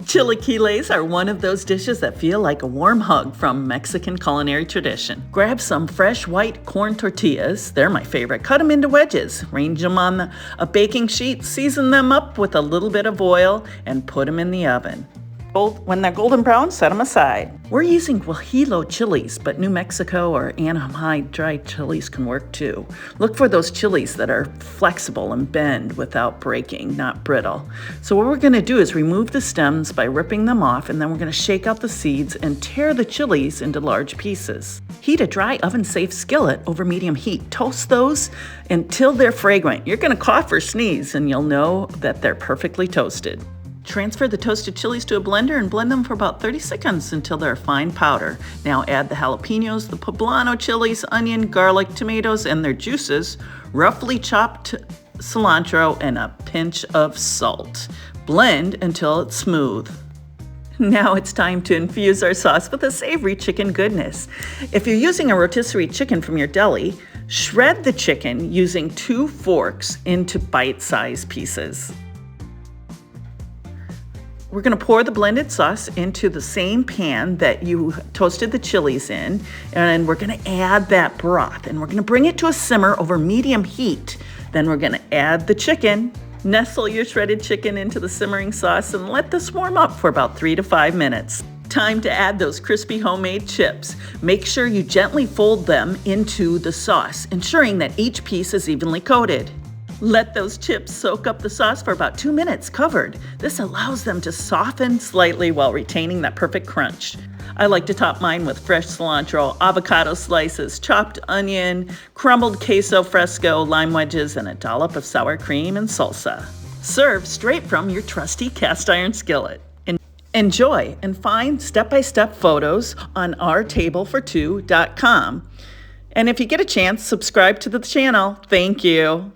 Chilaquiles are one of those dishes that feel like a warm hug from Mexican culinary tradition. Grab some fresh white corn tortillas, they're my favorite. Cut them into wedges, range them on a baking sheet, season them up with a little bit of oil, and put them in the oven. When they're golden brown, set them aside. We're using Guajillo chilies, but New Mexico or Anaheim High dried chilies can work too. Look for those chilies that are flexible and bend without breaking, not brittle. So what we're gonna do is remove the stems by ripping them off, and then we're gonna shake out the seeds and tear the chilies into large pieces. Heat a dry oven-safe skillet over medium heat. Toast those until they're fragrant. You're gonna cough or sneeze, and you'll know that they're perfectly toasted. Transfer the toasted chilies to a blender and blend them for about 30 seconds until they're a fine powder. Now add the jalapenos, the poblano chilies, onion, garlic, tomatoes, and their juices, roughly chopped cilantro, and a pinch of salt. Blend until it's smooth. Now it's time to infuse our sauce with a savory chicken goodness. If you're using a rotisserie chicken from your deli, shred the chicken using 2 forks into bite-sized pieces. We're gonna pour the blended sauce into the same pan that you toasted the chilies in, and we're gonna add that broth, and we're gonna bring it to a simmer over medium heat. Then we're gonna add the chicken. Nestle your shredded chicken into the simmering sauce and let this warm up for about 3 to 5 minutes. Time to add those crispy homemade chips. Make sure you gently fold them into the sauce, ensuring that each piece is evenly coated. Let those chips soak up the sauce for about 2 minutes covered. This allows them to soften slightly while retaining that perfect crunch. I like to top mine with fresh cilantro, avocado slices, chopped onion, crumbled queso fresco, lime wedges, and a dollop of sour cream and salsa. Serve straight from your trusty cast iron skillet. Enjoy and find step-by-step photos on ourtablefor2.com. And if you get a chance, subscribe to the channel. Thank you.